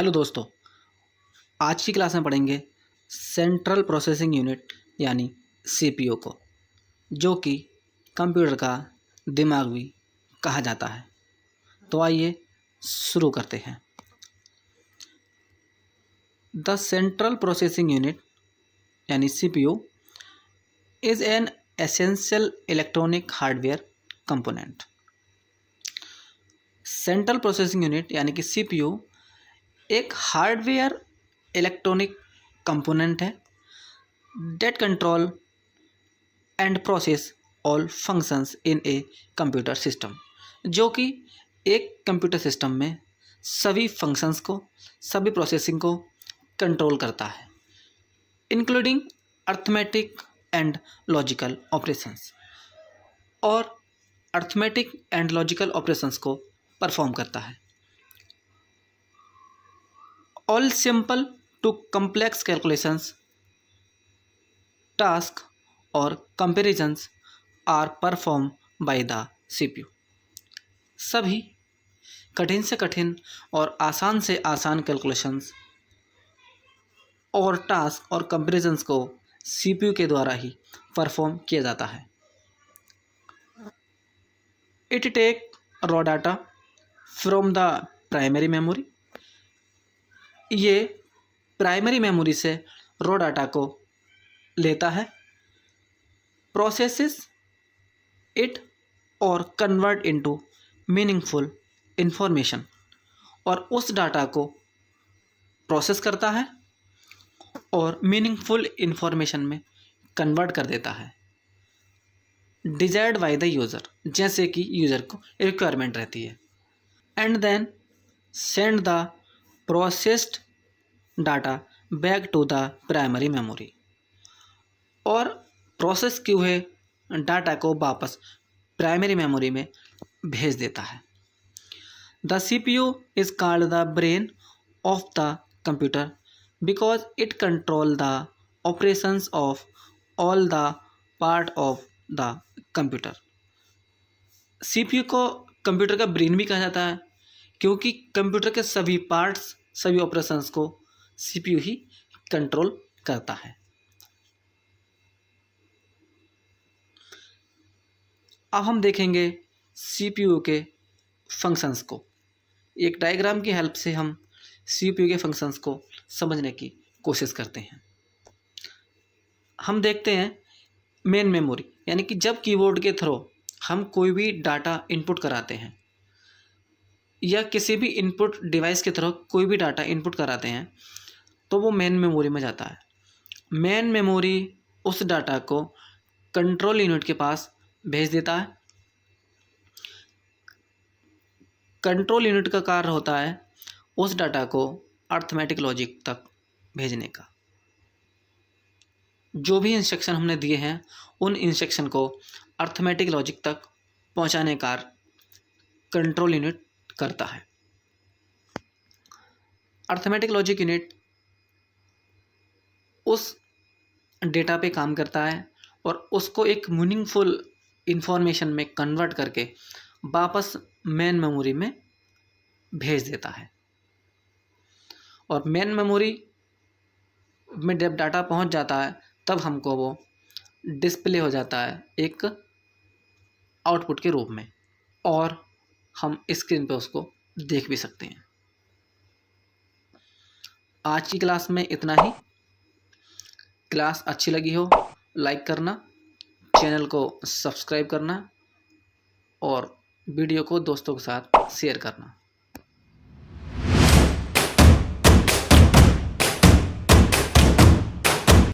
Hello दोस्तों, आज की क्लास में पढ़ेंगे सेंट्रल प्रोसेसिंग यूनिट यानी सीपीयू को, जो कि कंप्यूटर का दिमाग भी कहा जाता है। तो आइए शुरू करते हैं। द सेंट्रल प्रोसेसिंग यूनिट यानी CPU is an essential electronic hardware component. Central processing unit यानी कि सीपीयू एक हार्डवेयर इलेक्ट्रॉनिक कंपोनेंट है that control and process all functions in a computer system, जो कि एक कंप्यूटर सिस्टम में सभी फंक्शंस को, सभी प्रोसेसिंग को कंट्रोल करता है, including arithmetic and logical operations, और अर्थमेटिक एंड लॉजिकल ऑपरेशंस को परफॉर्म करता है। All simple to complex calculations, task और comparisons are perform by the CPU. सभी कठिन से कठिन और आसान से आसान कैलकुलेशंस और टास्क और कंपेरिजन्स को सीपीयू के द्वारा ही परफॉर्म किया जाता है। It take raw data from the primary memory. ये प्राइमरी मेमोरी से रॉ डाटा को लेता है, प्रोसेसेस इट और कन्वर्ट इनटू मीनिंगफुल इंफॉर्मेशन, और उस डाटा को प्रोसेस करता है और मीनिंगफुल इंफॉर्मेशन में कन्वर्ट कर देता है, डिजायर्ड बाय द यूज़र, जैसे कि यूज़र को रिक्वायरमेंट रहती है, and then send the processed data back to the primary memory, और प्रोसेस किए हुए डाटा को वापस प्राइमरी मेमोरी में भेज देता है। The CPU is called the brain of the computer because it control the operations of all the part of the computer. CPU को कंप्यूटर का ब्रेन भी कहा जाता है, क्योंकि कंप्यूटर के सभी पार्ट्स, सभी ऑपरेशंस को सीपीयू ही कंट्रोल करता है। अब हम देखेंगे सीपीयू के फंक्शंस को। एक डायग्राम की हेल्प से हम सीपीयू के फंक्शंस को समझने की कोशिश करते हैं। हम देखते हैं मेन मेमोरी, यानी कि जब कीबोर्ड के थ्रू हम कोई भी डाटा इनपुट कराते हैं या किसी भी इनपुट डिवाइस के थ्रू कोई भी डाटा इनपुट कराते हैं, तो वो मेन मेमोरी में जाता है। मेन मेमोरी उस डाटा को कंट्रोल यूनिट के पास भेज देता है। कंट्रोल यूनिट का कार्य होता है उस डाटा को अर्थमेटिक लॉजिक तक भेजने का। जो भी इंस्ट्रक्शन हमने दिए हैं, उन इंस्ट्रक्शन को अर्थमेटिक लॉजिक तक पहुंचाने का कंट्रोल यूनिट करता है। अर्थमेटिक लॉजिक यूनिट उस डेटा पे काम करता है और उसको एक मीनिंगफुल इंफॉर्मेशन में कन्वर्ट करके वापस मेन मेमोरी में भेज देता है, और मेन मेमोरी में जब डाटा पहुंच जाता है तब हमको वो डिस्प्ले हो जाता है एक आउटपुट के रूप में, और हम स्क्रीन पे उसको देख भी सकते हैं। आज की क्लास में इतना ही। क्लास अच्छी लगी हो लाइक करना, चैनल को सब्सक्राइब करना और वीडियो को दोस्तों के साथ शेयर करना।